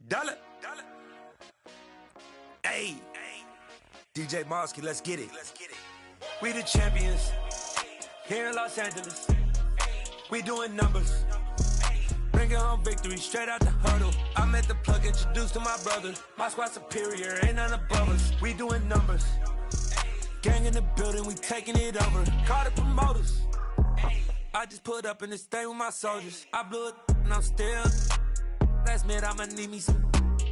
Dollar. Hey, DJ Mosky, let's get it. We the champions here in Los Angeles. We doing numbers. Bringing home victory straight out the huddle. I'm at the plug, introduced to my brother. My squad superior, ain't none above us. We doing numbers. Gang in the building, we taking it over. Call the promoters. I just put up in this thing with my soldiers. I blew it and I'm still. Last minute I'ma need me some.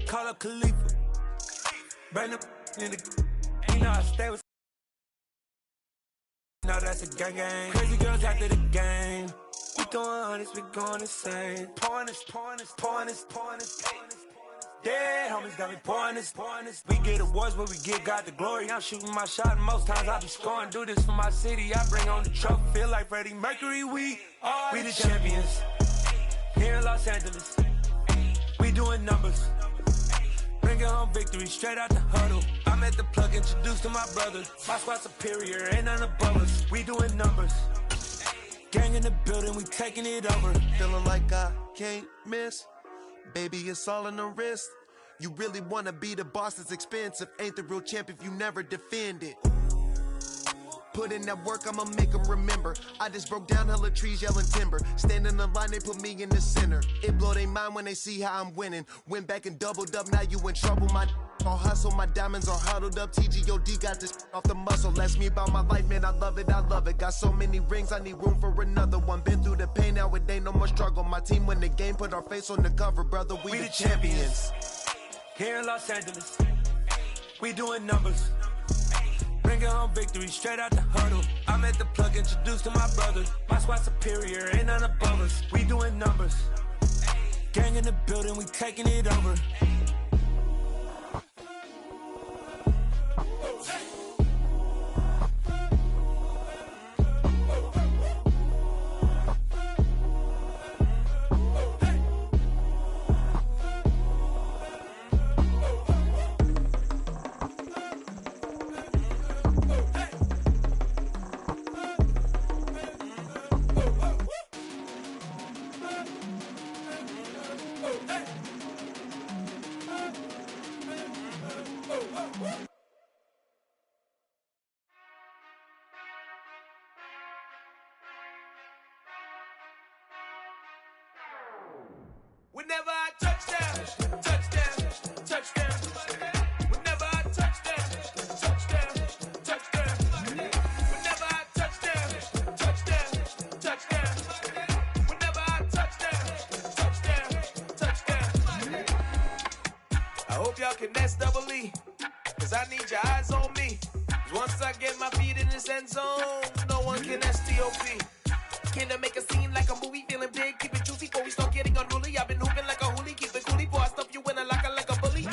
Call up Khalifa. Bring them in the. You know I stay with. No, that's a gang. Crazy girls after the game. We going honest, we going insane. Pouring this. Dead homies got me pouring this. We get awards, but we give God the glory. I'm shooting my shot, and most times I be scoring. Do this for my city, I bring on the trophy. Feel like Freddie Mercury, we the champions. Here in Los Angeles, we doing numbers. Bringing home victory straight out the huddle. I'm at the plug, introduced to my brother. My squad superior, ain't none above us. We doing numbers. Gang in the building, we taking it over. Feeling like I can't miss. Baby, it's all in the wrist. You really wanna be the boss, it's expensive. Ain't the real champ if you never defend it. Put in that work, I'ma make them remember. I just broke down hella trees, yelling timber. Stand in the line, they put me in the center. It blow their mind when they see how I'm winning. Went back and doubled up, now you in trouble. My all hustle, my diamonds are huddled up. TGOD got this off the muscle. Ask me about my life, man, I love it. Got so many rings, I need room for another one. Been through the pain, now it ain't no more struggle. My team win the game, put our face on the cover, brother. We the champions. Here in Los Angeles, we doing numbers. Bringing home victory straight out the huddle. I'm at the plug, introduced to my brother. My squad superior, ain't none above us. We doing numbers. Gang in the building, we taking it over. Whenever I touchdown, whenever I touchdown, whenever I touchdown, whenever I touchdown. I hope y'all can nest double E, cause I need your eyes on me. Cause once I get my feet in this end zone, no one can STOP. Can I make a scene like a movie, feeling big, keep it juicy before we start getting unruly. I've been hooping like a hoolie, keep it coolie before I stuff you in a locker like a bully.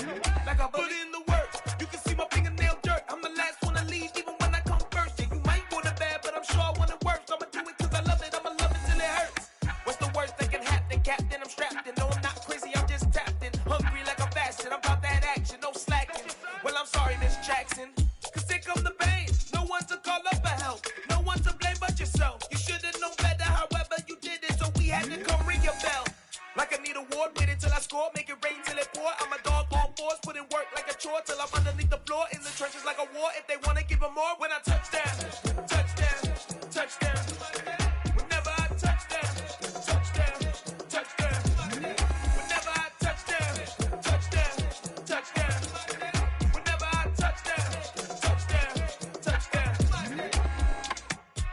Like a bully. Put in the work, you can see my fingernail dirt. I'm the last one to leave, even when I come first. Yeah, you might want it bad, but I'm sure I want it worse. I'ma do it cause I love it, I'ma love it till it hurts. What's the worst that can happen, Captain? I'm strapped in, no I'm not crazy, I'm just tapped in. Hungry like a fashion, I'm about that action, no slacking. Well, I'm sorry, Miss Jackson, cause here come the pain. No one to call up for help, no one to blame but yourself. You should've known better, however you did it, so we had to come ring your bell. Like I need a award, wait until I score, make it rain till it pour. I'm a dog on fours, put in work like a chore till I'm underneath the floor, in the trenches like a war. If they wanna give them more, when I touchdown. Whenever I touchdown. Whenever I touchdown. Whenever I touchdown.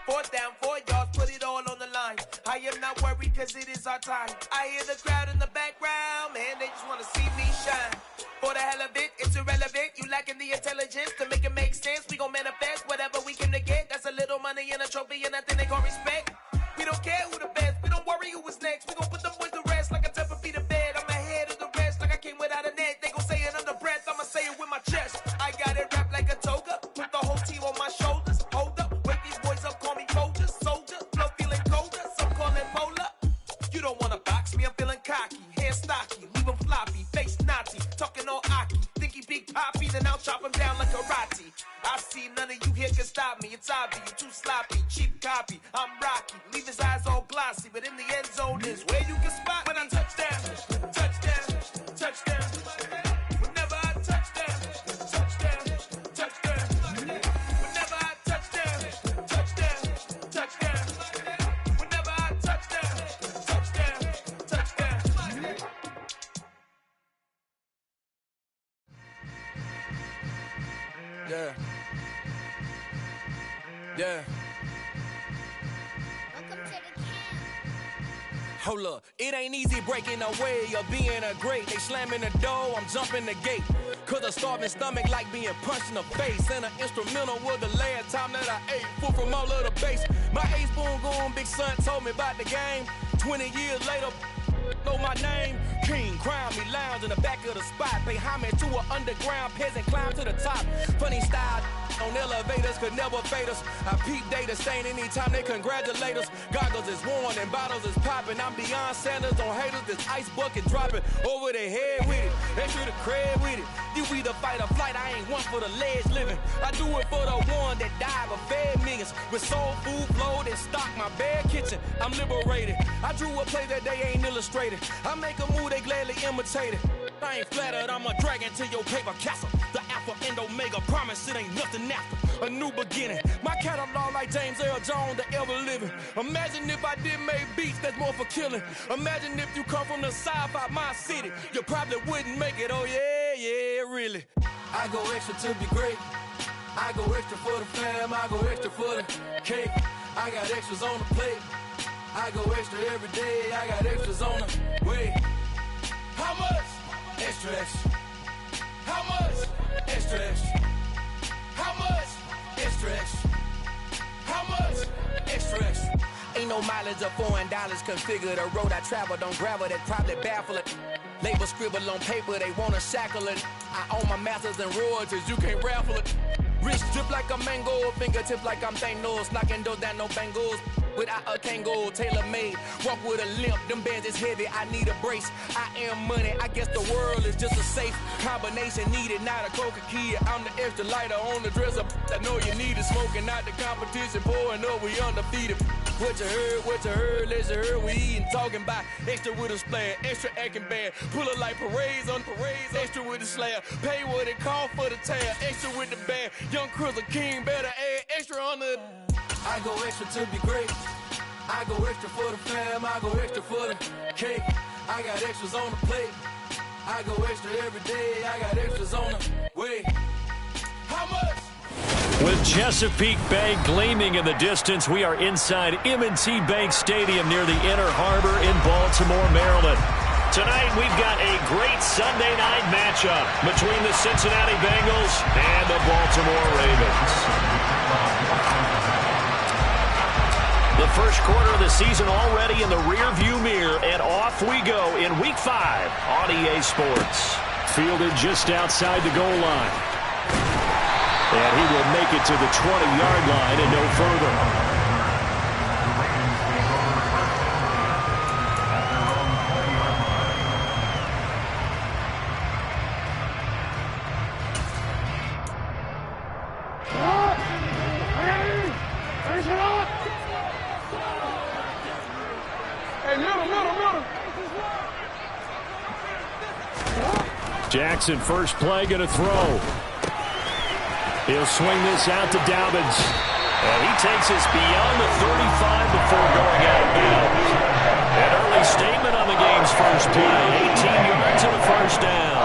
Fourth down, 4 yards, put it all on the line. I am not worried cause it is our time. I hear the crowd in the background, man, they just wanna see me shine. For the hell of it, it's irrelevant. You lacking the intelligence to make it make sense. We gon' manifest whatever we came to get. That's a little money and a trophy and nothing they gon' respect. We don't care who the best, we don't worry who was next. We gon' put them boys to rest like a 10 feet of bed. I'm ahead of the rest like I came without a net. They gon' say it under breath, I'ma say it with my chest. I got it wrapped like a toga, put the whole team on my shoulders. Hold up, wake these boys up, call me soldier. Flow feeling colder, some call it polar. You don't wanna box me, I'm feeling cocky. Hair stocky, leave him floppy, face naughty. Talking all aki, think he big poppy, then I'll chop him down like karate. I see none of you here can stop me. It's obvious, you too sloppy, cheap copy. I'm Rocky, leave his eyes all glossy, but in the end zone is where you can spot when I touchdown. Yeah. Yeah. Hold up, it ain't easy breaking away or being a great. They slamming the door, I'm jumping the gate. Cause a starving stomach like being punched in the face. And an instrumental was the last time that I ate. Food from all of the base. My ace boom goon, big son told me about the game. 20 years later, know my name. King, crown me, lounge in the back of the spot. Pay homage to an underground peasant, climb to the top. Funny style on elevators could never fade us. I peep data stain anytime they congratulate us. Goggles is worn and bottles is popping. I'm Deion Sanders on haters, this ice bucket dropping over their head with it. They should have cred with it. You either fight or flight, I ain't one for the ledge living. I do it for the one that died but fed millions. With soul food flowed and stocked my bad kitchen. I'm liberated. I drew a play that they ain't illustrated. I make a move, they gladly imitate it. I ain't flattered, I'm a dragon to your paper castle. The Alpha and Omega, promise it ain't nothing after. A new beginning. My catalog like James Earl Jones, the ever living. Imagine if I did make beats that's more for killing. Imagine if you come from the sci-fi, my city. You probably wouldn't make it, oh yeah, really. I go extra to be great. I go extra for the fam, I go extra for the cake. I got extras on the plate. I go extra every day, I got extras on the way. How much? Extra, extra. How much? Extra, extra. How much? Extra, extra. How much? Extra, extra. Ain't no mileage of $4 configure the road I travel. Don't gravel, that probably baffle it. Label scribble on paper, they wanna shackle it. I own my masters and royalties, you can't raffle it. Wrist drip like a mango, fingertips like I'm Thanos. Knocking those down, no Bengals. Without a Kango, tailor-made. Walk with a limp, them bands is heavy, I need a brace. I am money, I guess the world is just a safe combination needed. Not a coca key, I'm the extra lighter on the dresser. I know you need it, smoking out the competition, pouring up, we undefeated. What you heard, let you heard, we eating, talking about extra with a splash, extra acting bad. Pull it like parades on parades, extra with the slab. Pay what it cost for the tab, extra with the band. Young Crizzle King, better add extra on the... I go extra to be great. I go extra for the fam, I go extra for the cake. I got extras on the plate. I go extra every day, I got extras on the way. How much? With Chesapeake Bay gleaming in the distance, we are inside M&T Bank Stadium near the Inner Harbor in Baltimore, Maryland. Tonight, we've got a great Sunday night matchup between the Cincinnati Bengals and the Baltimore Ravens. The first quarter of the season already in the rearview mirror, and off we go in Week 5 on EA Sports. Fielded just outside the goal line. And he will make it to the 20-yard line and no further. Jackson, first play, going to throw. He'll swing this out to Dobbins. And he takes us beyond the 35 before going out of bounds. An early statement on the game's first play. 18 yards and a first down.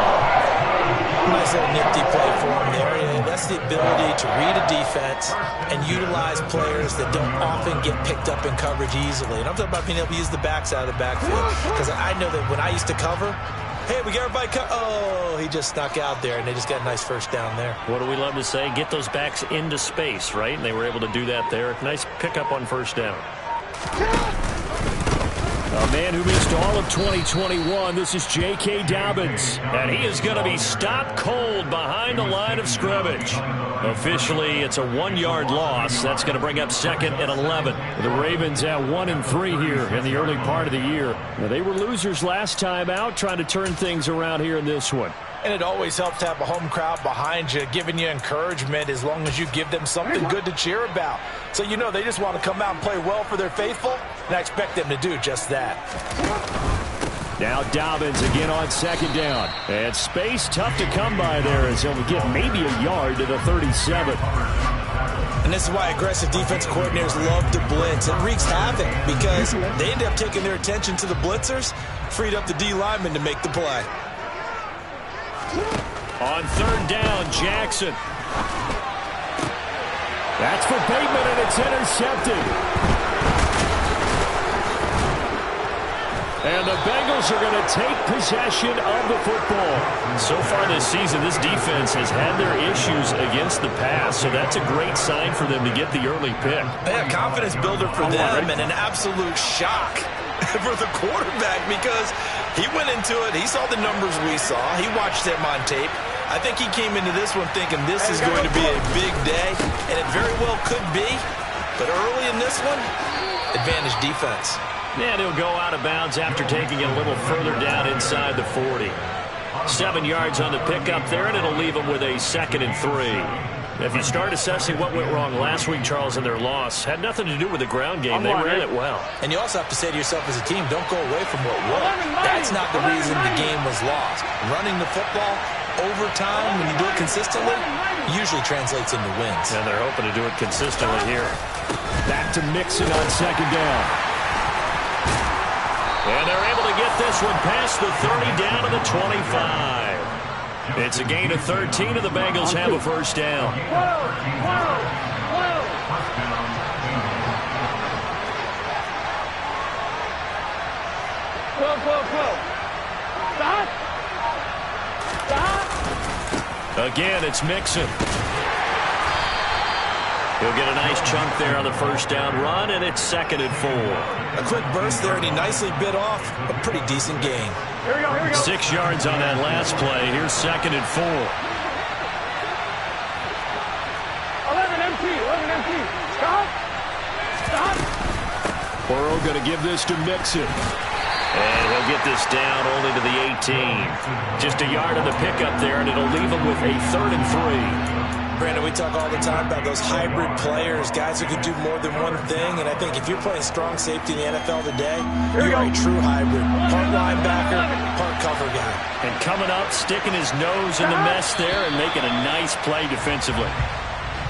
Nice little nifty play for him there. That's the ability to read a defense and utilize players that don't often get picked up in coverage easily. And I'm talking about being able to use the backs out of the backfield. Because I know that when I used to cover, hey, we got everybody oh, he just snuck out there, and they just got a nice first down there. What do we love to say? Get those backs into space, right? And they were able to do that there. Nice pickup on first down. A man who missed all of 2021, this is J.K. Dobbins. And he is going to be stopped cold behind the line of scrimmage. Officially, it's a 1-yard loss. That's going to bring up 2nd and 11. The Ravens at 1-3 here in the early part of the year. Now, they were losers last time out, trying to turn things around here in this one. And it always helps to have a home crowd behind you, giving you encouragement as long as you give them something good to cheer about. So you know they just want to come out and play well for their faithful, and I expect them to do just that. Now Dobbins again on 2nd down. And space tough to come by there as he'll get maybe a yard to the 37. And this is why aggressive defensive coordinators love to blitz. It wreaks havoc because they end up taking their attention to the blitzers, freed up the D lineman to make the play. On 3rd down, Jackson. That's for Bateman, and it's intercepted. And the Bengals are going to take possession of the football. So far this season, this defense has had their issues against the pass, so that's a great sign for them to get the early pick. Yeah, confidence builder for them and an absolute shock for the quarterback because he went into it. He saw the numbers we saw. He watched them on tape. I think he came into this one thinking this is going to be a big day, and it very well could be. But early in this one, advantage defense. And he'll go out of bounds after taking it a little further down inside the 40. 7 yards on the pickup there, and it'll leave them with a 2nd and 3. If you start assessing what went wrong last week, Charles, in their loss, had nothing to do with the ground game. They ran it well. And you also have to say to yourself as a team, don't go away from what worked. That's not the reason the game was lost. Running the football over time, when you do it consistently, usually translates into wins. And they're hoping to do it consistently here. Back to Mixon on 2nd down. And they're able to get this one past the 30 down to the 25. It's a gain of 13, and the Bengals have a first down. Again, it's Mixon. He'll get a nice chunk there on the first down run, and it's 2nd and 4. A quick burst there, and he nicely bit off a pretty decent gain. Here we go. 6 yards on that last play. Here's 2nd and 4. 11 empty. Stop. Burrow going to give this to Mixon. And he'll get this down only to the 18. Just a yard on the pickup there, and it'll leave him with a 3rd and 3. Brandon, we talk all the time about those hybrid players, guys who can do more than one thing, and I think if you're playing strong safety in the NFL today, you're a true hybrid. Part linebacker, part cover guy. And coming up, sticking his nose in the mess there and making a nice play defensively.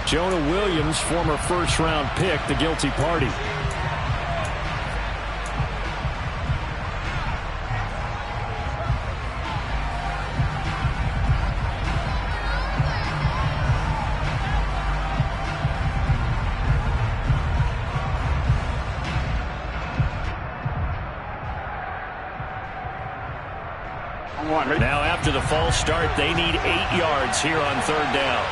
Jonah Williams, former first-round pick, the guilty party. Now after the false start, they need 8 yards here on 3rd down.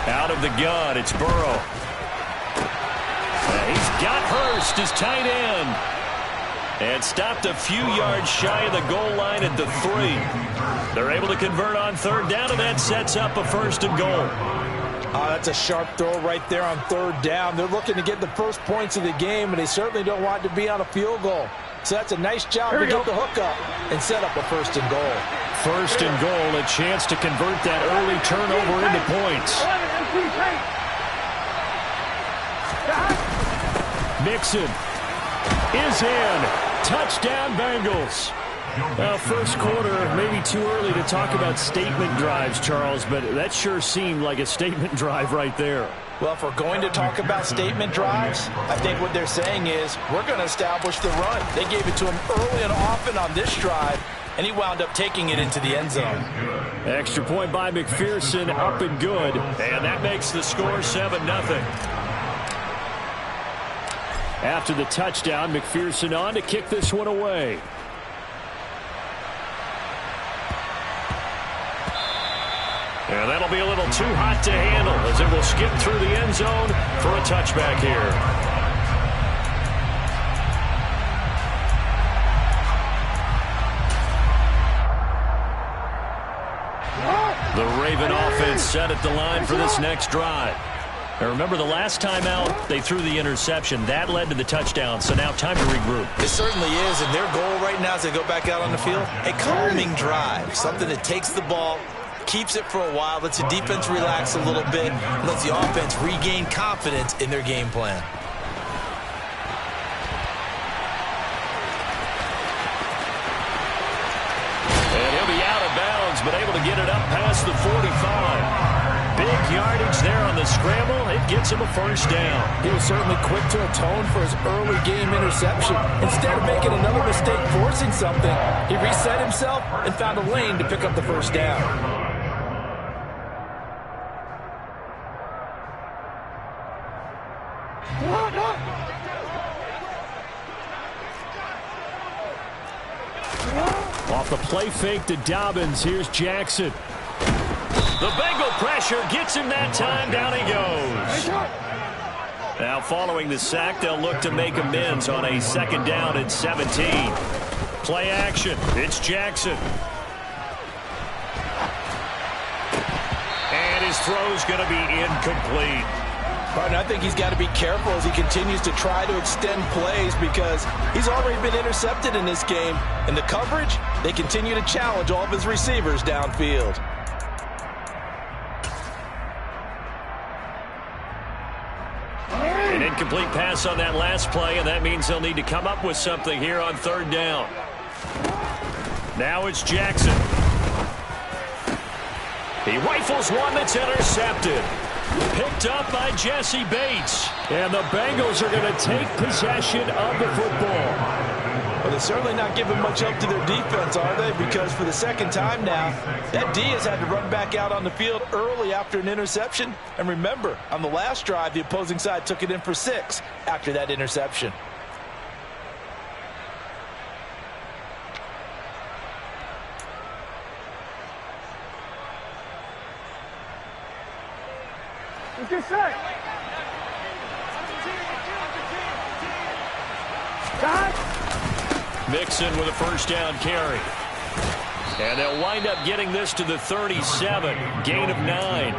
Out of the gun, it's Burrow. He's got Hurst, his tight end. And stopped a few yards shy of the goal line at the 3. They're able to convert on 3rd down, and that sets up a 1st and goal. That's a sharp throw right there on 3rd down. They're looking to get the first points of the game, and they certainly don't want to be on a field goal. So that's a nice job to get the hook up and set up a 1st and goal. 1st and goal, a chance to convert that early turnover into points. Mixon is in. Touchdown, Bengals. First quarter, maybe too early to talk about statement drives, Charles, but that sure seemed like a statement drive right there. Well, if we're going to talk about statement drives, I think what they're saying is we're going to establish the run. They gave it to him early and often on this drive, and he wound up taking it into the end zone. Extra point by McPherson, up and good. And that makes the score 7-0. After the touchdown, McPherson on to kick this one away. And that'll be a little too hot to handle as it will skip through the end zone for a touchback here. The Raven offense set at the line for this next drive. Now remember, the last time out, they threw the interception. That led to the touchdown, so now time to regroup. It certainly is, and their goal right now as they go back out on the field, a calming drive, something that takes the ball, keeps it for a while, lets the defense relax a little bit, lets the offense regain confidence in their game plan. And he'll be out of bounds, but able to get it up past the 45. Big yardage there on the scramble. It gets him a first down. He was certainly quick to atone for his early game interception. Instead of making another mistake forcing something, he reset himself and found a lane to pick up the first down. Off the play fake to Dobbins. Here's Jackson. The Bengal pressure gets him that time. Down he goes. Now following the sack, they'll look to make amends on a second down and 17. Play action. It's Jackson. And his throw's going to be incomplete. Partner, I think he's got to be careful as he continues to try to extend plays because he's already been intercepted in this game. And the coverage, they continue to challenge all of his receivers downfield. An incomplete pass on that last play, and that means they'll need to come up with something here on third down. Now it's Jackson. He rifles one that's intercepted. Picked up by Jesse Bates. And the Bengals are going to take possession of the football. Well, they're certainly not giving much help to their defense, are they? Because for the second time now, that D has had to run back out on the field early after an interception. And remember, on the last drive, the opposing side took it in for 6 after that interception. Get set. Mixon with a first down carry. And they'll wind up getting this to the 37. Gain of 9.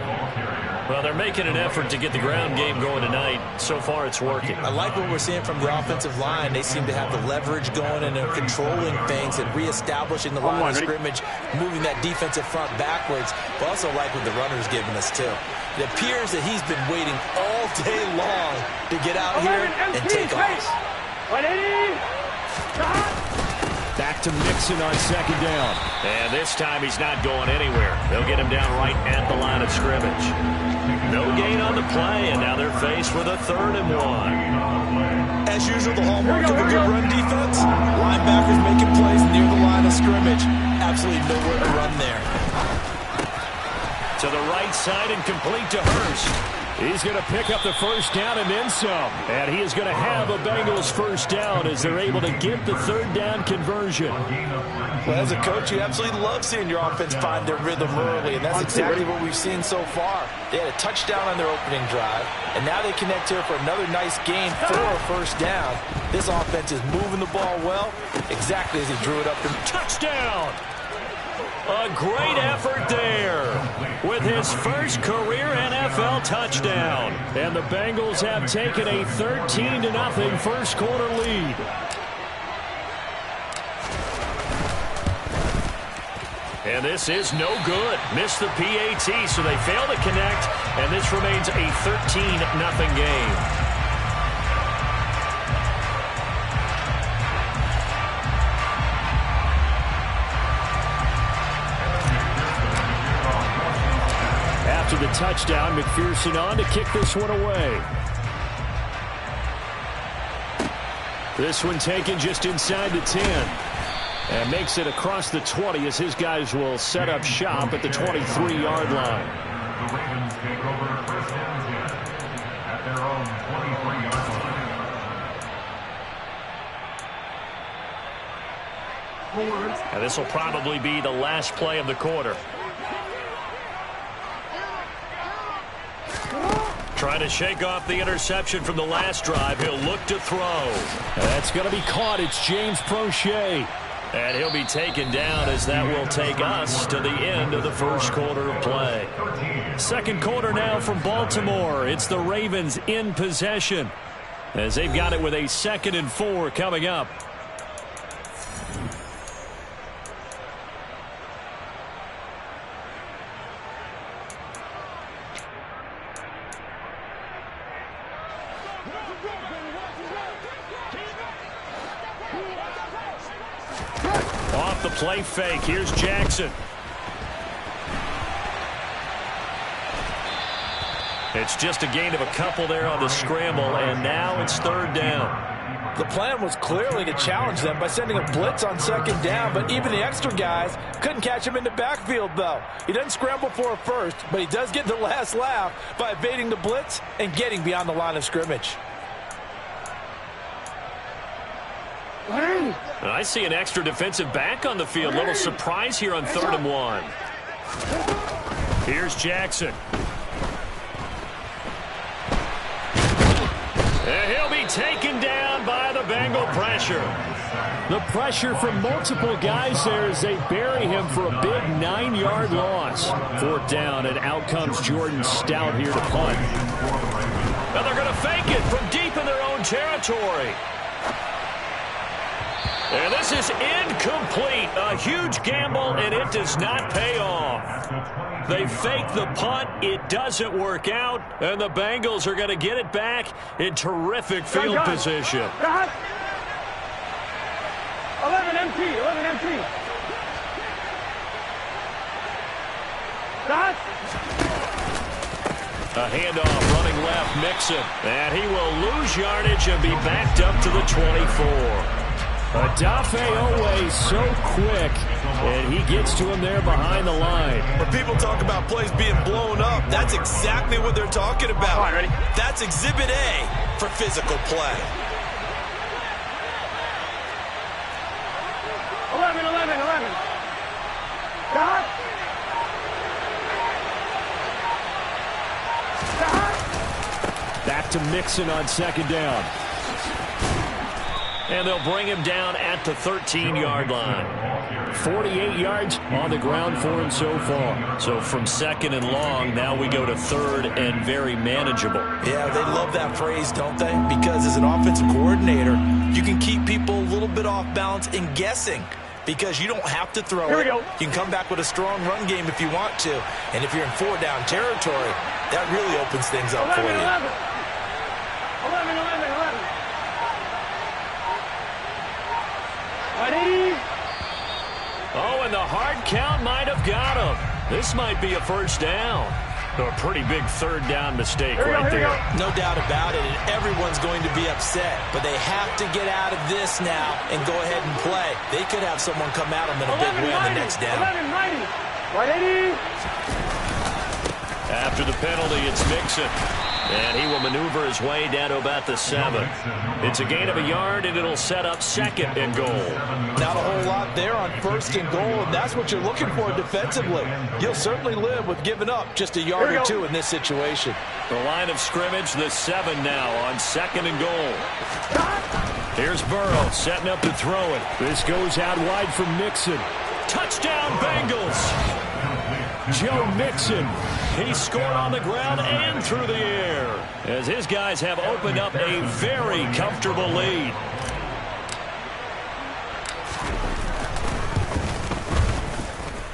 Well, they're making an effort to get the ground game going tonight. So far, it's working. I like what we're seeing from the offensive line. They seem to have the leverage going, and they're controlling things and reestablishing the line of scrimmage, moving that defensive front backwards. But also like what the runner's giving us, too. It appears that he's been waiting all day long to get out here and take off. Back to Mixon on second down. And this time he's not going anywhere. They'll get him down right at the line of scrimmage. No gain on the play, and now they're faced with a 3rd and 1. As usual, the hallmark of a good run defense, linebackers making plays near the line of scrimmage. Absolutely nowhere to run there. To the right side and complete to Hurst. He's going to pick up the first down and then some. And he is going to have a Bengals first down as they're able to get the third down conversion. Well, as a coach, you absolutely love seeing your offense find their rhythm early, and that's exactly what we've seen so far. They had a touchdown on their opening drive, and now they connect here for another nice gain for a first down. This offense is moving the ball well, exactly as he drew it up. Touchdown! A great effort there with his first career NFL touchdown. And the Bengals have taken a 13-0 first quarter lead. And this is no good. Missed the PAT, so they fail to connect, and this remains a 13-0 game. After the touchdown, McPherson on to kick this one away. This one taken just inside the 10. And makes it across the 20 as his guys will set up shop at the 23-yard line. The Ravens take over first down at their own 23-yard line. And this will probably be the last play of the quarter. Trying to shake off the interception from the last drive. He'll look to throw. That's going to be caught. It's James Prochet. And he'll be taken down as that will take us to the end of the first quarter of play. Second quarter now from Baltimore. It's the Ravens in possession as they've got it with a 2nd and 4 coming up. Off the play fake. Here's Jackson. It's just a gain of a couple there on the scramble, and now it's third down. The plan was clearly to challenge them by sending a blitz on second down, but even the extra guys couldn't catch him in the backfield, though. He doesn't scramble for a first, but he does get the last laugh by evading the blitz and getting beyond the line of scrimmage. And I see an extra defensive back on the field. Little surprise here on 3rd and 1. Here's Jackson. And he'll be taken down by the Bengal pressure. The pressure from multiple guys there as they bury him for a big 9-yard loss. 4th down, and out comes Jordan Stout here to punt. And they're going to fake it from deep in their own territory. And this is incomplete. A huge gamble, and it does not pay off. They fake the punt. It doesn't work out, and the Bengals are going to get it back in terrific field position. 11 empty, 11 empty. A handoff running left, Mixon. And he will lose yardage and be backed up to the 24. Adafe Owe so quick, and he gets to him there behind the line. When people talk about plays being blown up, that's exactly what they're talking about. All right, ready? That's Exhibit A for physical play. 11, 11, 11. Stop. Back to Mixon on 2nd down. And they'll bring him down at the 13-yard line. 48 yards on the ground for him so far. So from 2nd and long, now we go to 3rd and very manageable. Yeah, they love that phrase, don't they? Because as an offensive coordinator, you can keep people a little bit off balance and guessing. Because you don't have to throw it. You can come back with a strong run game if you want to. And if you're in 4-down territory, that really opens things up 11, for you. 11. 11, 11, 11. Ready? Oh, and the hard count might have got him. This might be a first down. A pretty big 3rd down mistake right there. No doubt about it, and everyone's going to be upset. But they have to get out of this now and go ahead and play. They could have someone come at them in a big way on the next down. 11-90. 180. After the penalty, it's Mixon. And he will maneuver his way down to about the 7. It's a gain of a yard, and it'll set up 2nd and goal. Not a whole lot there on 1st and goal, and that's what you're looking for defensively. You'll certainly live with giving up just a yard or 2 in this situation. The line of scrimmage, the 7 now on 2nd and goal. Here's Burrow setting up to throw it. This goes out wide for Mixon. Touchdown, Bengals! Joe Mixon. He scored on the ground and through the air as his guys have opened up a very comfortable lead.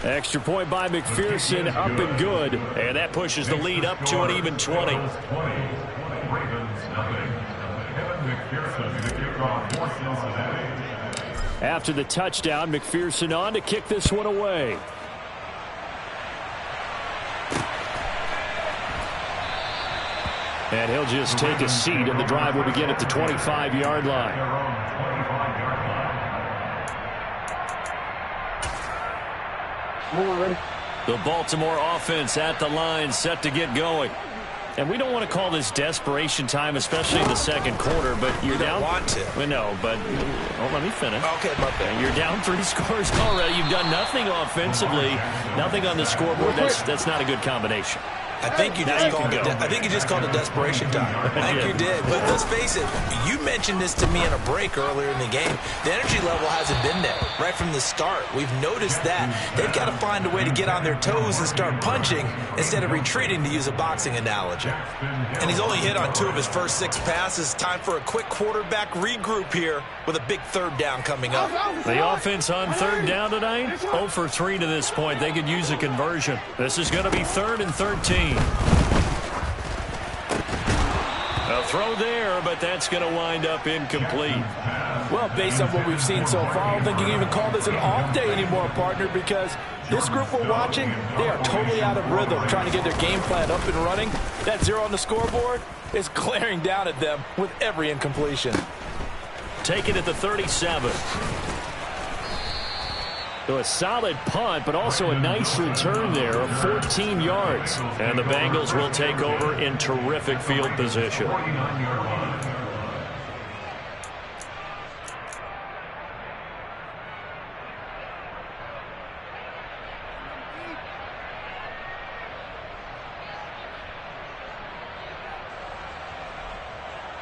Extra point by McPherson, up and good. And that pushes the lead up to an even 20. After the touchdown, McPherson on to kick this one away. And he'll just take a seat, and the drive will begin at the 25-yard line. The Baltimore offense at the line, set to get going. And we don't want to call this desperation time, especially in the 2nd quarter, but you're down. Want to. Well, no, but let me finish. Okay, my bad. You're down 3 scores already. You've done nothing offensively, nothing on the scoreboard. That's not a good combination. I think you just called it desperation time. I think you did. But let's face it, you mentioned this to me in a break earlier in the game. The energy level hasn't been there right from the start. We've noticed that. They've got to find a way to get on their toes and start punching instead of retreating, to use a boxing analogy. And he's only hit on 2 of his first 6 passes. Time for a quick quarterback regroup here with a big 3rd down coming up. The offense on 3rd down tonight, 0 for 3 to this point. They could use a conversion. This is going to be 3rd and 13. A throw there, but that's going to wind up incomplete. Well, based on what we've seen so far, I don't think you can even call this an off day anymore, partner, because this group we're watching, they are totally out of rhythm, trying to get their game plan up and running. That 0 on the scoreboard is glaring down at them with every incompletion. Take it at the 37. So a solid punt, but also a nice return there of 14 yards. And the Bengals will take over in terrific field position.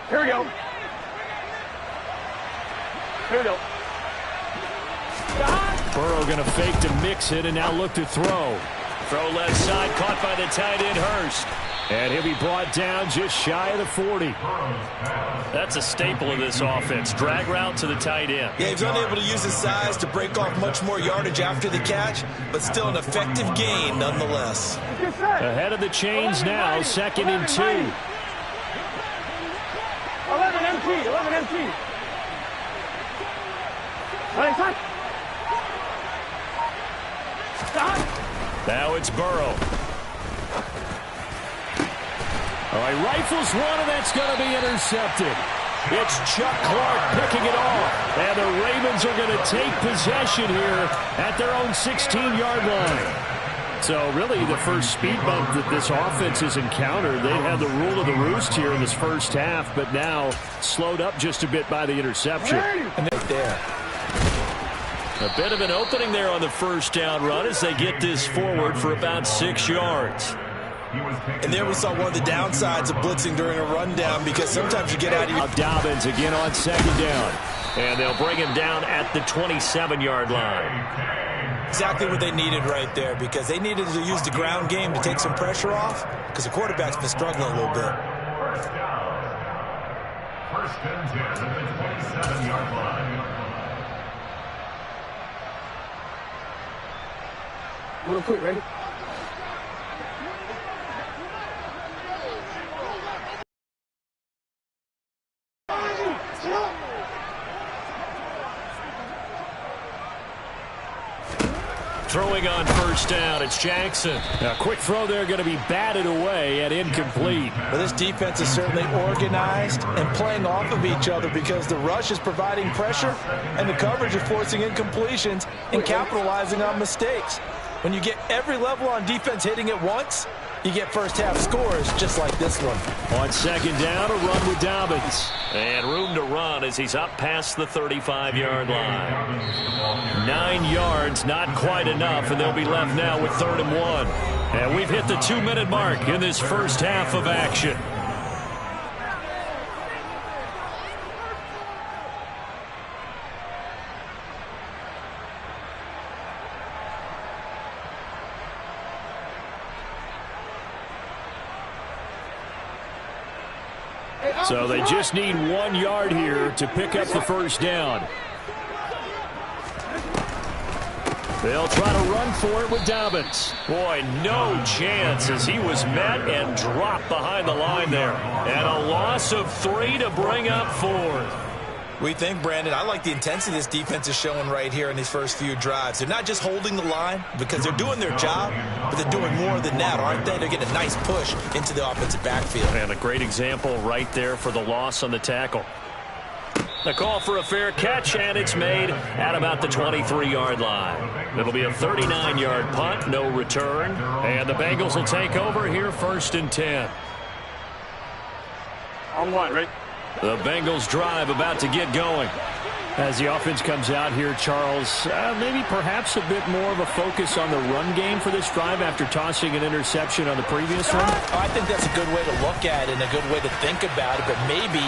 Here we go. Here we go. Burrow going to fake to mix it and now look to throw. Throw left side, caught by the tight end Hurst. And he'll be brought down just shy of the 40. That's a staple of this offense. Drag route to the tight end. Yeah, he's unable to use his size to break off much more yardage after the catch, but still an effective gain nonetheless. Ahead of the chains now, 2nd and 2. 11 MT, 11 MT. Now it's Burrow. All right, rifles one, and that's going to be intercepted. It's Chuck Clark picking it off. And the Ravens are going to take possession here at their own 16-yard line. So really the first speed bump that this offense has encountered. They had the rule of the roost here in this first half, but now slowed up just a bit by the interception. And right there. A bit of an opening there on the first down run as they get this forward for about 6 yards. And there we saw one of the downsides of blitzing during a rundown, because sometimes you get out of your... Dobbins again on 2nd down. And they'll bring him down at the 27-yard line. Exactly what they needed right there, because they needed to use the ground game to take some pressure off, because the quarterback's been struggling a little bit. First and 10 at the 27-yard line. Real quick, ready? Throwing on first down, it's Jackson. A quick throw there going to be batted away and incomplete. Well, this defense is certainly organized and playing off of each other, because the rush is providing pressure and the coverage is forcing incompletions and capitalizing on mistakes. When you get every level on defense hitting at once, you get first half scores just like this one. On 2nd down, a run with Dobbins. And room to run as he's up past the 35-yard line. 9 yards, not quite enough, and they'll be left now with 3rd and 1. And we've hit the 2-minute mark in this first half of action. So they just need 1 yard here to pick up the first down. They'll try to run for it with Dobbins. Boy, no chance as he was met and dropped behind the line there. And a loss of 3 to bring up 4th. We think, Brandon, I like the intensity this defense is showing right here in these first few drives. They're not just holding the line because they're doing their job, but they're doing more than that, aren't they? They're getting a nice push into the offensive backfield. And a great example right there for the loss on the tackle. The call for a fair catch, and it's made at about the 23-yard line. It'll be a 39-yard punt, no return. And the Bengals will take over here 1st and 10. On 1, ready? The Bengals drive about to get going. As the offense comes out here, Charles, maybe perhaps a bit more of a focus on the run game for this drive after tossing an interception on the previous one? I think that's a good way to look at it and a good way to think about it, but maybe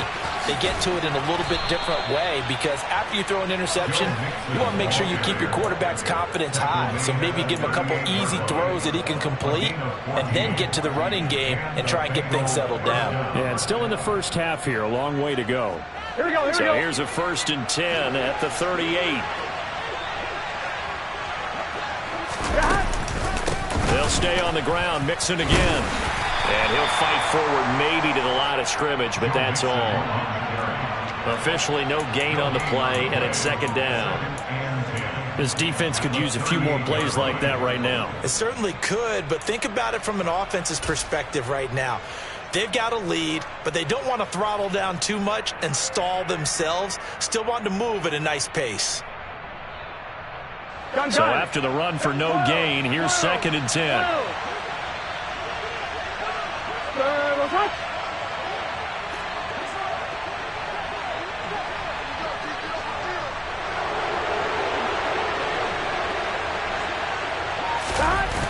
they get to it in a little bit different way, because after you throw an interception, you want to make sure you keep your quarterback's confidence high. So maybe give him a couple easy throws that he can complete and then get to the running game and try and get things settled down. Yeah, and still in the first half here, a long way to go. Here we go, So here's a 1st and 10 at the 38. They'll stay on the ground, Mixon again. And he'll fight forward maybe to the line of scrimmage, but that's all. Officially no gain on the play, and it's second down. This defense could use a few more plays like that right now. It certainly could, but think about it from an offense's perspective right now. They've got a lead, but they don't want to throttle down too much and stall themselves. Still want to move at a nice pace. So after the run for no gain, here's second and 10.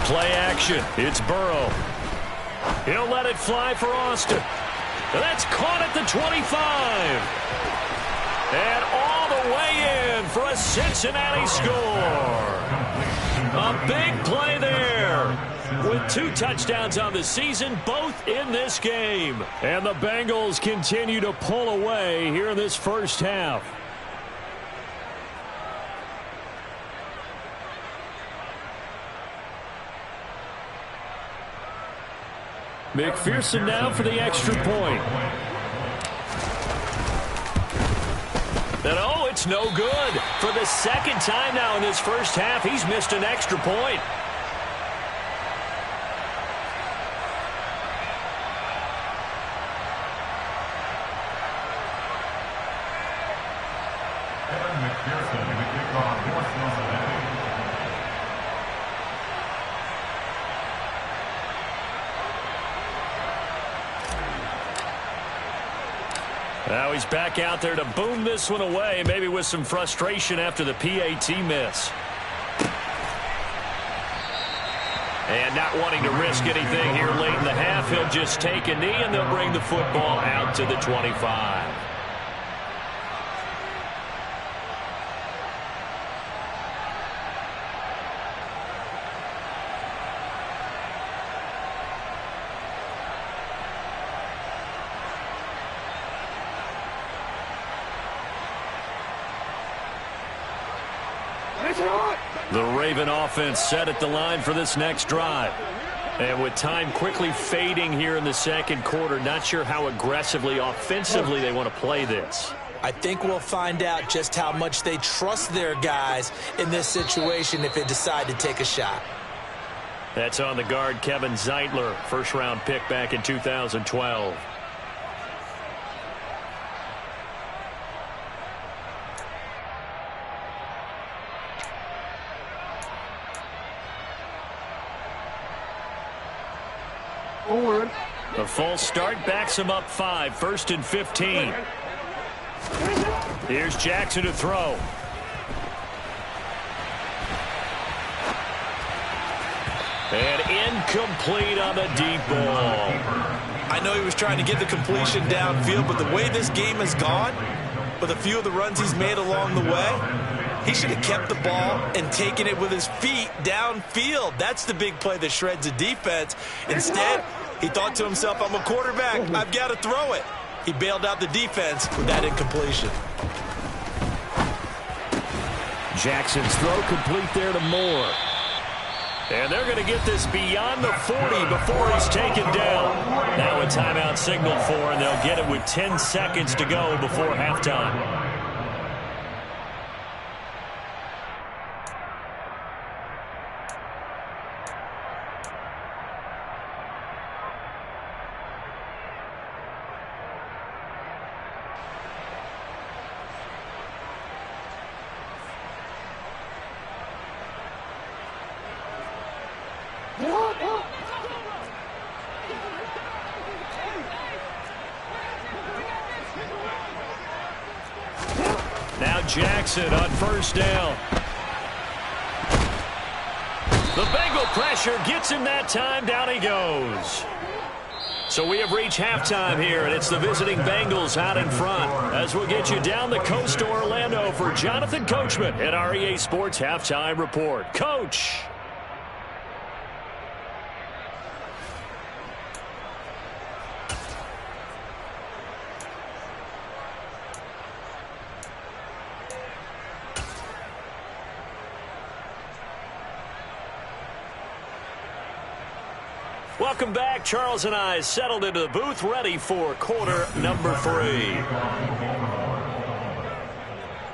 Play action. It's Burrow. He'll let it fly for Austin. That's caught at the 25. And all the way in for a Cincinnati score. A big play there. With 2 touchdowns on the season, both in this game. And the Bengals continue to pull away here in this first half. McPherson now for the extra point. And oh, it's no good. For the second time now in this first half, he's missed an extra point. McPherson, the kickoff, North Cincinnati. Now he's back out there to boom this one away, maybe with some frustration after the PAT miss. And not wanting to risk anything here late in the half, he'll just take a knee and they'll bring the football out to the 25. The Raven offense set at the line for this next drive. And with time quickly fading here in the second quarter, not sure how aggressively, offensively they want to play this. I think we'll find out just how much they trust their guys in this situation if they decide to take a shot. That's on the guard, Kevin Zeitler, first-round pick back in 2012. The false start backs him up 5, 1st and 15. Here's Jackson to throw. And incomplete on the deep ball. I know he was trying to get the completion downfield, but the way this game has gone, with a few of the runs he's made along the way, he should have kept the ball and taken it with his feet downfield. That's the big play that shreds a defense. Instead, he thought to himself, I'm a quarterback, I've got to throw it. He bailed out the defense with that incompletion. Jackson's throw complete there to Moore. And they're going to get this beyond the 40 before he's taken down. Now a timeout signaled for, and they'll get it with 10 seconds to go before halftime. Now Jackson on first down. The Bengal pressure gets him that time. Down he goes. So we have reached halftime here, and it's the visiting Bengals out in front. As we'll get you down the coast to Orlando for Jonathan Coachman at our EA Sports Halftime Report. Coach. Welcome back. Charles and I settled into the booth, ready for quarter number 3.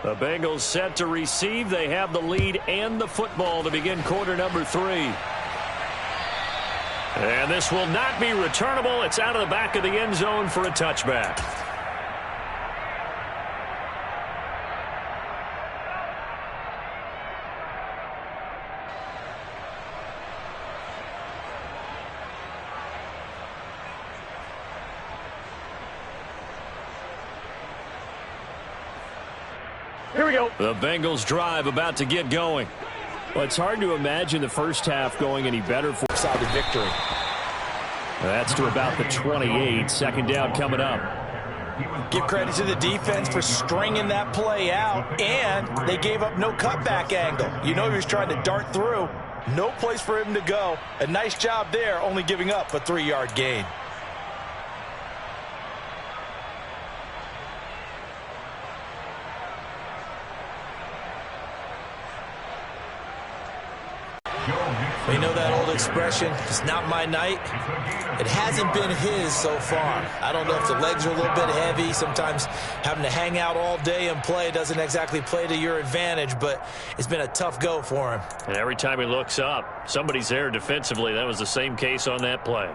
The Bengals set to receive. They have the lead and the football to begin quarter number 3. And this will not be returnable. It's out of the back of the end zone for a touchback. Here we go. The Bengals drive about to get going. Well, it's hard to imagine the first half going any better for Solid victory. That's to about the 28. Second down coming up. Give credit to the defense for stringing that play out, and they gave up no cutback angle. You know he was trying to dart through. No place for him to go. A nice job there, only giving up a 3-yard gain. You know that old expression, it's not my night. It hasn't been his so far. I don't know if the legs are a little bit heavy. Sometimes having to hang out all day and play doesn't exactly play to your advantage, but it's been a tough go for him. And every time he looks up, somebody's there defensively. That was the same case on that play.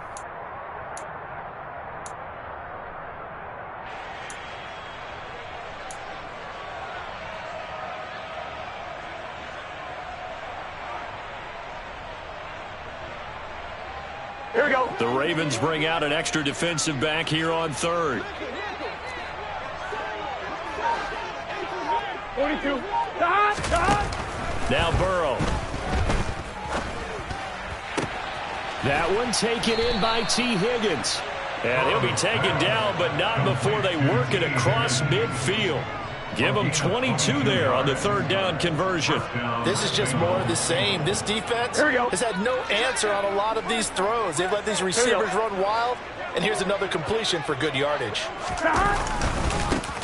Here we go. The Ravens bring out an extra defensive back here on third. 42. Now Burrow. That one taken in by T. Higgins. And he'll be taken down, but not before they work it across midfield. Give them 22 there on the third down conversion. This is just more of the same. This defense has had no answer on a lot of these throws. They've let these receivers run wild, and here's another completion for good yardage.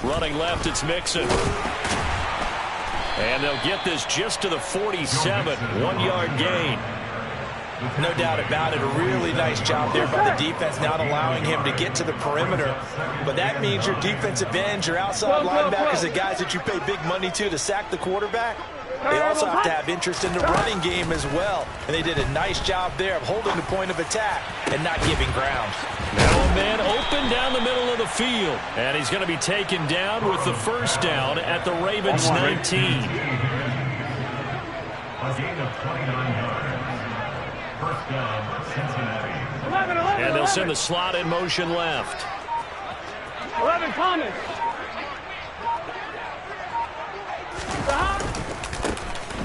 Running left, it's Mixon. And they'll get this just to the 47, 1-yard gain. No doubt about it. A really nice job there by the defense, not allowing him to get to the perimeter. But that means your defensive ends, your outside linebackers, the guys that you pay big money to sack the quarterback, they also have to have interest in the running game as well. And they did a nice job there of holding the point of attack and not giving ground. Now a man open down the middle of the field. And he's going to be taken down with the first down at the Ravens 19. A gain of 29 yards. First down, Cincinnati. 11. And they'll send the slot in motion left. 11 coming.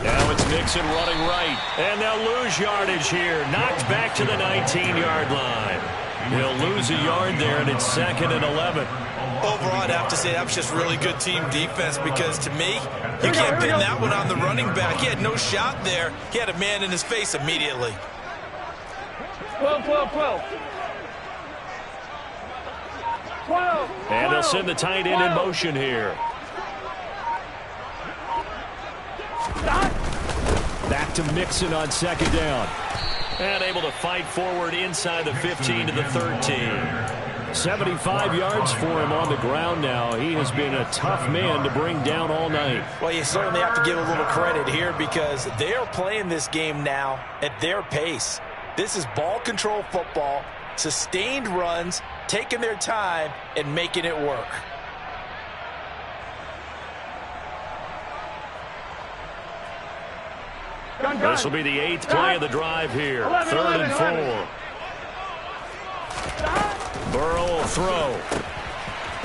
Now it's Mixon running right. And they'll lose yardage here. Knocked back to the 19-yard line. He'll lose a yard there, and it's 2nd and 11. Overall, I'd have to say that was just really good team defense because, to me, you can't pin that one on the running back. He had no shot there. He had a man in his face immediately. 12. And they'll send the tight end in motion here. Back to Mixon on second down. And able to fight forward inside the 15 to the 13. 75 yards for him on the ground now. He has been a tough man to bring down all night. Well, you certainly have to give a little credit here because they are playing this game now at their pace. This is ball control football, sustained runs, taking their time, and making it work. This will be the 8th play of the drive here. 3rd and 4. Burrow will throw.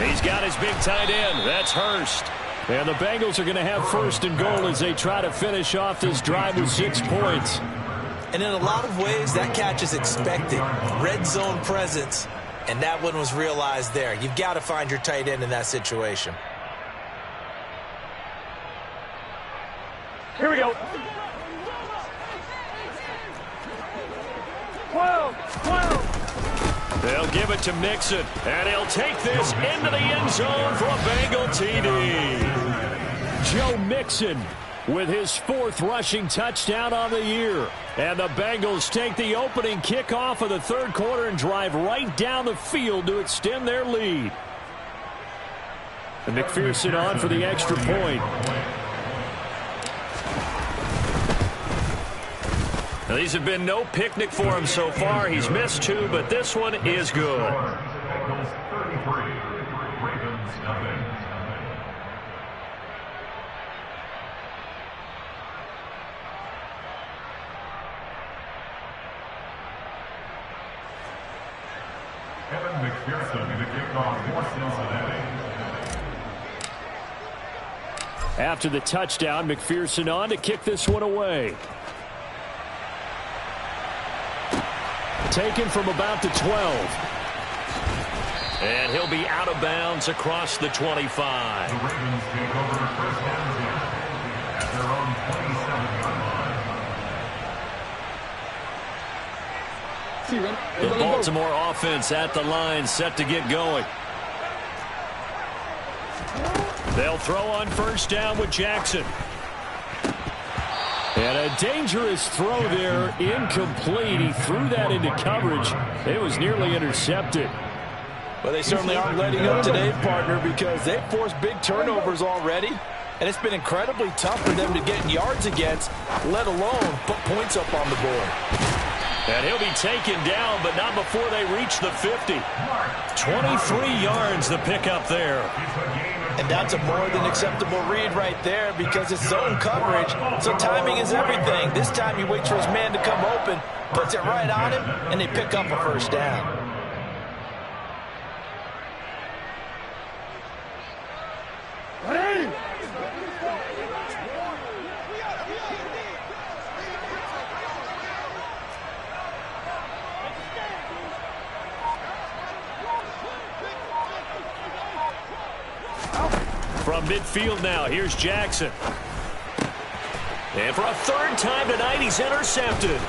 He's got his big tight end. That's Hurst. And the Bengals are going to have first and goal as they try to finish off this drive with 6 points. And in a lot of ways, that catch is expected. Red zone presence, and that one was realized there. You've got to find your tight end in that situation. Here we go. 12. They'll give it to Mixon, and he'll take this into the end zone for a Bengal TD. Joe Mixon with his 4th rushing touchdown on the year. And the Bengals take the opening kickoff of the 3rd quarter and drive right down the field to extend their lead. And McPherson on for the extra point. Now, these have been no picnic for him so far. He's missed 2, but this one is good. Bengals 33, Ravens nothing. Evan McPherson, the kickoff for Cincinnati. After the touchdown, McPherson on to kick this one away. Taken from about the 12. And he'll be out of bounds across the 25. The Ravens take over first down at their own 27-yard line. The Baltimore offense at the line, set to get going. They'll throw on first down with Jackson. And a dangerous throw there, incomplete. He threw that into coverage. It was nearly intercepted. Well, they certainly aren't letting up today, partner, because they've forced big turnovers already. And it's been incredibly tough for them to get yards against, let alone put points up on the board. And he'll be taken down, but not before they reach the 50. 23 yards the pickup there. And that's a more than acceptable read right there because it's zone coverage, so timing is everything. This time he waits for his man to come open, puts it right on him, and they pick up a first down. From midfield now, here's Jackson. And for a 3rd time tonight, he's intercepted.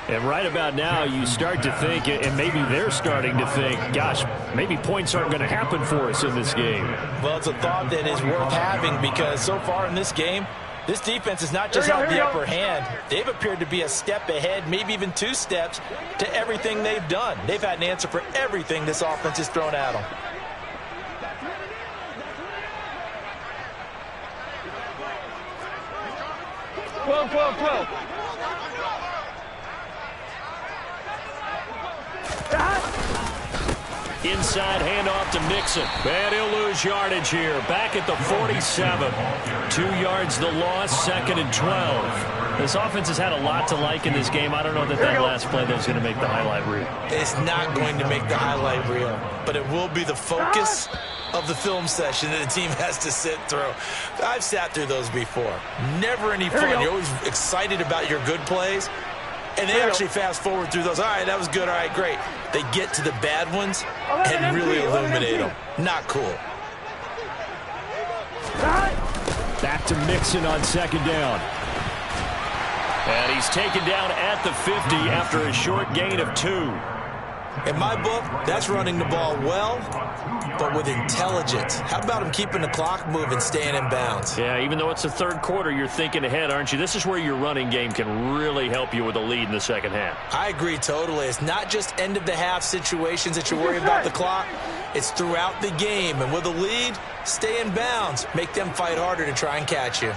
And right about now, you start to think, and maybe they're starting to think, gosh, maybe points aren't going to happen for us in this game. Well, it's a thought that is worth having because so far in this game, this defense has not just held the upper hand. They've appeared to be a step ahead, maybe even 2 steps to everything they've done. They've had an answer for everything this offense has thrown at them. Inside handoff to Mixon. And he'll lose yardage here. Back at the 47. 2 yards the loss, 2nd and 12. This offense has had a lot to like in this game. I don't know that last play that's going to make the highlight reel. It's not going to make the highlight reel, but it will be the focus of the film session that the team has to sit through. I've sat through those before. Never any fun. You're always excited about your good plays. And they actually fast forward through those. All right, that was good. All right, great. They get to the bad ones and really illuminate them. Not cool. Back to Mixon on 2nd down. And he's taken down at the 50 after a short gain of 2. In my book, that's running the ball well, but with intelligence. How about him keeping the clock moving, staying in bounds? Yeah, even though it's the 3rd quarter, you're thinking ahead, aren't you? This is where your running game can really help you with a lead in the 2nd half. I agree totally. It's not just end-of-the-half situations that you worry about the clock. It's throughout the game. And with a lead, stay in bounds. Make them fight harder to try and catch you.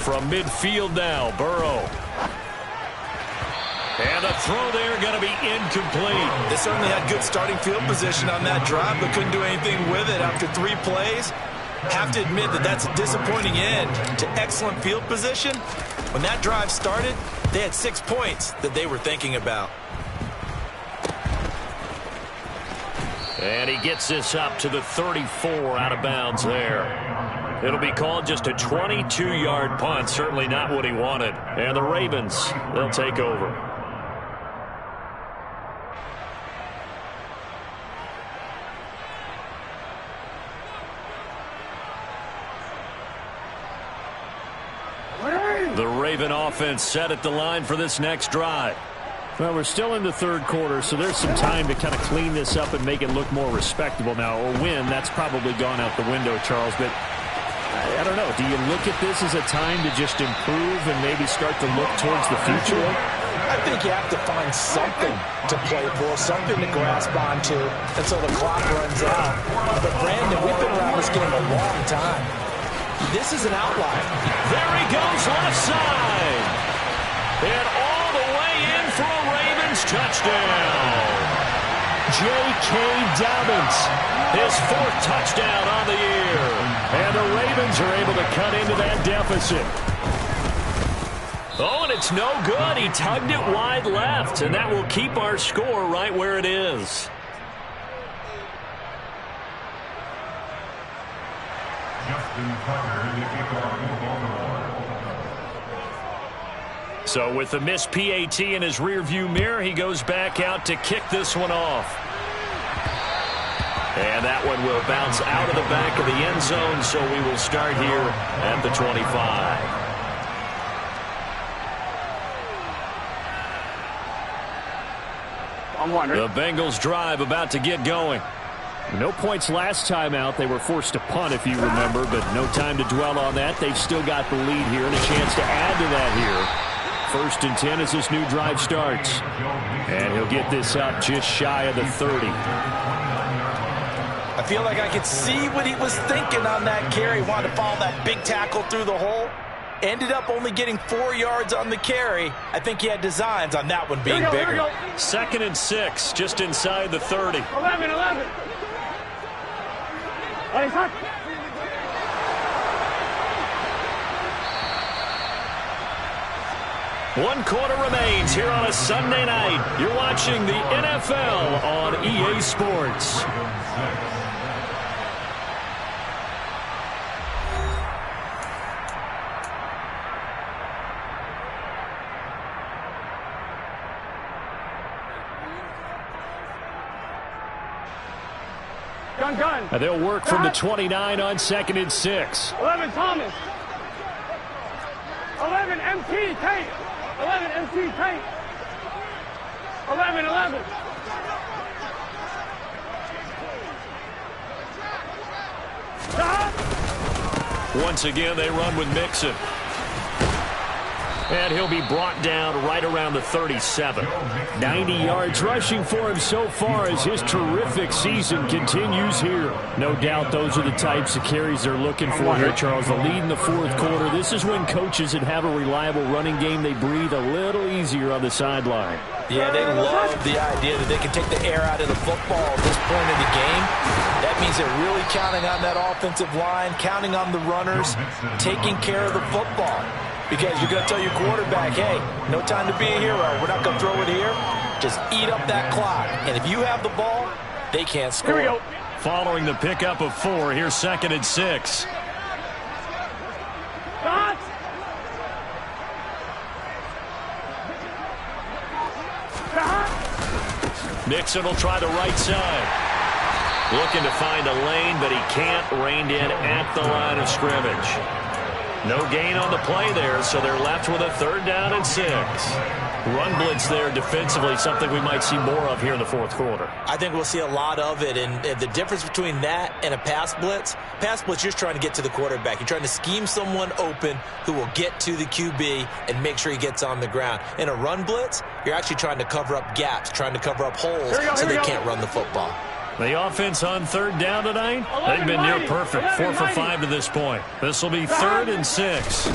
From midfield now, Burrow. And a throw there going to be incomplete. They certainly had good starting field position on that drive, but couldn't do anything with it after 3 plays. Have to admit that that's a disappointing end to excellent field position. When that drive started, they had 6 points that they were thinking about. And he gets this up to the 34 out of bounds there. It'll be called just a 22-yard punt. Certainly not what he wanted. And the Ravens, they'll take over. The Raven offense set at the line for this next drive. Well, we're still in the third quarter, so there's some time to kind of clean this up and make it look more respectable now. Or win, that's probably gone out the window, Charles. But I don't know. Do you look at this as a time to just improve and maybe start to look towards the future? I think you have to find something to play for, something to grasp onto until the clock runs out. But, Brandon, we've been around this game a long time. This is an outlier. There he goes left side. And all the way in for a Ravens touchdown. J.K. Dobbins, his 4th touchdown on the year. And the Ravens are able to cut into that deficit. Oh, and it's no good. He tugged it wide left, and that will keep our score right where it is. So with the missed PAT in his rearview mirror, he goes back out to kick this one off. And that one will bounce out of the back of the end zone, so we will start here at the 25. The Bengals drive about to get going. No points last time out. They were forced to punt, if you remember, but no time to dwell on that. They've still got the lead here and a chance to add to that here. 1st and 10 as this new drive starts. And he'll get this up just shy of the 30. I feel like I could see what he was thinking on that carry. Wanted to follow that big tackle through the hole. Ended up only getting 4 yards on the carry. I think he had designs on that one being bigger. 2nd and 6, just inside the 30. 11. One quarter remains here on a Sunday night. You're watching the NFL on EA Sports. Gun. And they'll work from the 29 on 2nd and 6. 11 Thomas. 11 MT Tate. 11 MT Tate. 11. Once again, they run with Mixon. And he'll be brought down right around the 37. 90 yards rushing for him so far as his terrific season continues here. No doubt those are the types of carries they're looking for here, Charles. The lead in the 4th quarter. This is when coaches that have a reliable running game, they breathe a little easier on the sideline. Yeah, they love the idea that they can take the air out of the football at this point in the game. That means they're really counting on that offensive line, counting on the runners, taking care of the football. Because you're going to tell your quarterback, hey, no time to be a hero. We're not going to throw it here. Just eat up that clock. And if you have the ball, they can't score. Here we go. Following the pickup of 4, here's 2nd and 6. Mixon will try the right side. Looking to find a lane, but he can't. Reined in at the line of scrimmage. No gain on the play there, so they're left with a 3rd down and 6. Run blitz there defensively, something we might see more of here in the 4th quarter. I think we'll see a lot of it, and the difference between that and a pass blitz, you're just trying to get to the quarterback. You're trying to scheme someone open who will get to the QB and make sure he gets on the ground. In a run blitz, you're actually trying to cover up gaps, trying to cover up holes so they can't run the football. The offense on 3rd down tonight, they've been near perfect. 4 for 5 to this point. This will be 3rd and 6.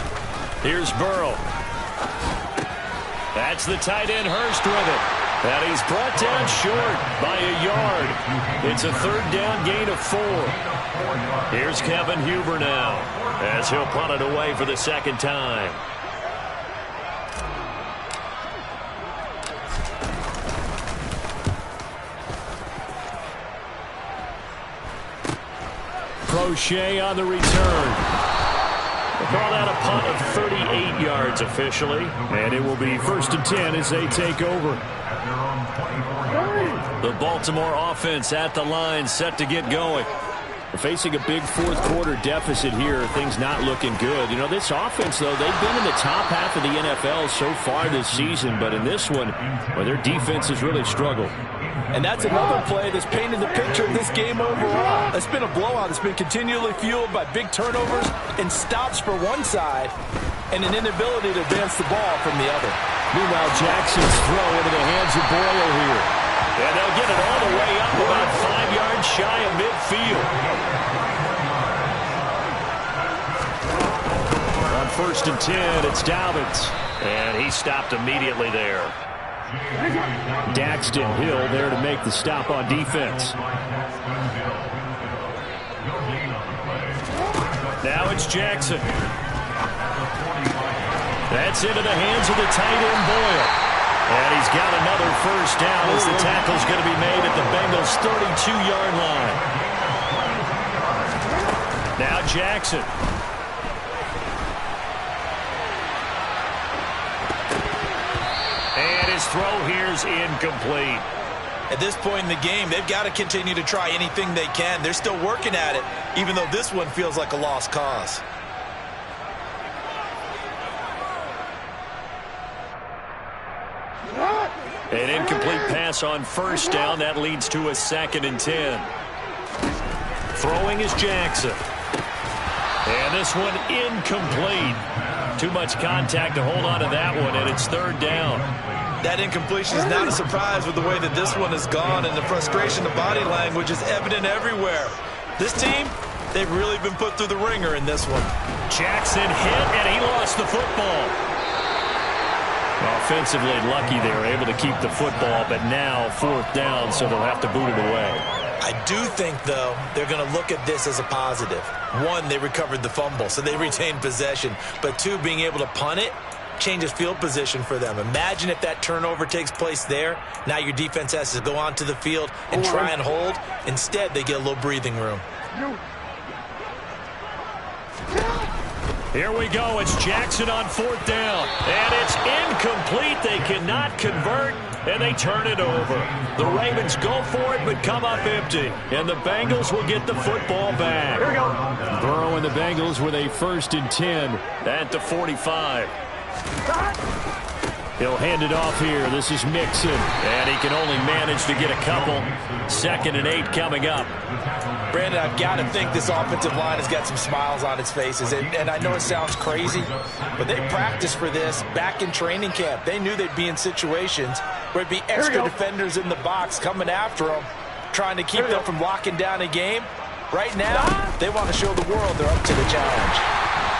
Here's Burrow. That's the tight end Hurst with it. And he's brought down short by a yard. It's a 3rd down gain of 4. Here's Kevin Huber now as he'll punt it away for the 2nd time. Crochet on the return. We'll call that a punt of 38 yards officially. And it will be 1st and 10 as they take over. The Baltimore offense at the line, set to get going. Facing a big fourth-quarter deficit here, things not looking good. You know, this offense, though, they've been in the top half of the NFL so far this season, but in this one, well, their defense has really struggled. And that's another play that's painted the picture of this game overall. It's been a blowout. It's been continually fueled by big turnovers and stops for one side and an inability to advance the ball from the other. Meanwhile, Jackson's throw into the hands of Boyle here. And they'll get it all the way up about 5 yards shy of midfield. On 1st and 10, it's Dobbins. And he stopped immediately there. Daxton Hill there to make the stop on defense. Now it's Jackson. That's into the hands of the tight end Boyle. And he's got another first down as the tackle's going to be made at the Bengals' 32-yard line. Now Jackson. And his throw here's incomplete. At this point in the game, they've got to continue to try anything they can. They're still working at it, even though this one feels like a lost cause. An incomplete pass on first down. That leads to a 2nd and 10. Throwing is Jackson. And this one incomplete. Too much contact to hold on to that one, and it's 3rd down. That incompletion is not a surprise with the way that this one has gone, and the frustration of body language is evident everywhere. This team, they've really been put through the ringer in this one. Jackson hit, and he lost the football. Offensively lucky they were able to keep the football, but now 4th down, so they'll have to boot it away. I do think, though, they're going to look at this as a positive. 1, they recovered the fumble, so they retained possession. But 2, being able to punt it changes field position for them. Imagine if that turnover takes place there. Now your defense has to go onto the field and try and hold. Instead, they get a little breathing room. Here we go. It's Jackson on 4th down. And it's incomplete. They cannot convert, and they turn it over. The Ravens go for it, but come up empty. And the Bengals will get the football back. Here we go. Burrow and the Bengals with a 1st and 10 at the 45. He'll hand it off here. This is Mixon. And he can only manage to get a couple. 2nd and 8 coming up. Brandon, I've got to think this offensive line has got some smiles on its faces. And I know it sounds crazy, but they practiced for this back in training camp. They knew they'd be in situations where it'd be extra defenders in the box coming after them, trying to keep them from locking down a game. Right now, they want to show the world they're up to the challenge.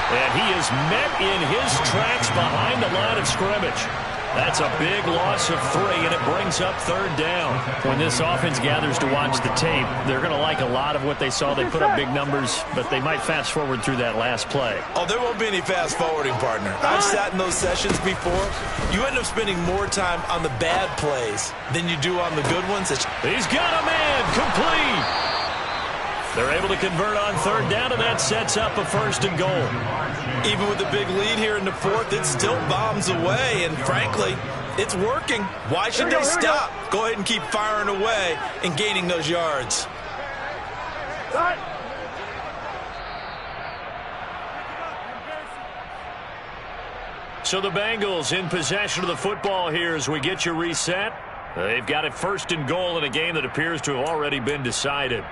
And he is met in his tracks behind the line of scrimmage. That's a big loss of 3, and it brings up 3rd down. When this offense gathers to watch the tape, they're going to like a lot of what they saw. They put up big numbers, but they might fast forward through that last play. Oh, there won't be any fast forwarding, partner. I've sat in those sessions before. You end up spending more time on the bad plays than you do on the good ones. He's got a man, complete. They're able to convert on 3rd down, and that sets up a 1st and goal. Even with a big lead here in the 4th, it still bombs away, and frankly, it's working. Why should they stop? Go ahead and keep firing away and gaining those yards. So the Bengals in possession of the football here as we get you reset. They've got it 1st and goal in a game that appears to have already been decided.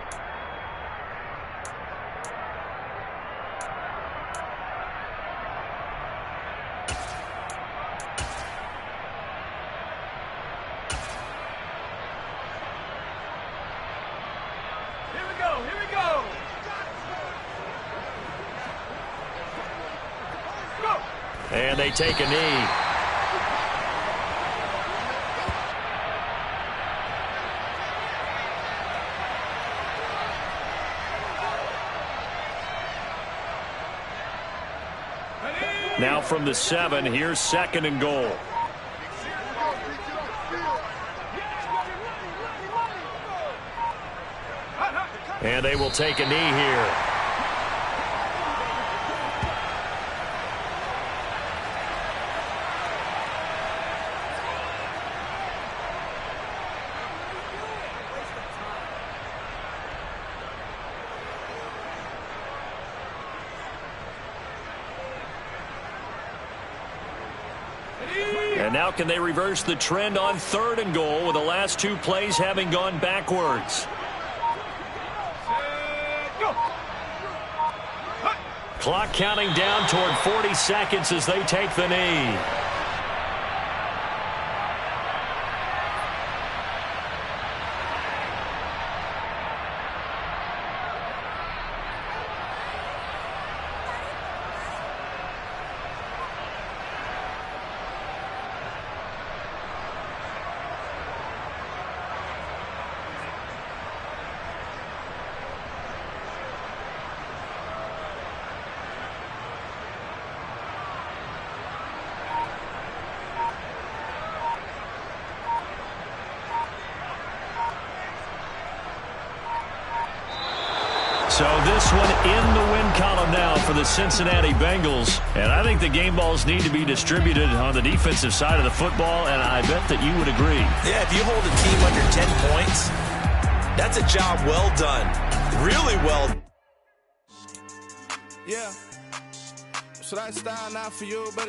And they take a knee. Now from the 7, here's 2nd and goal. And they will take a knee here. And now can they reverse the trend on 3rd and goal with the last 2 plays having gone backwards? Clock counting down toward 40 seconds as they take the knee. So this one in the win column now for the Cincinnati Bengals. And I think the game balls need to be distributed on the defensive side of the football, and I bet that you would agree. Yeah, if you hold a team under 10 points, that's a job well done. Really well done. Yeah. Should I style now for you, buddy?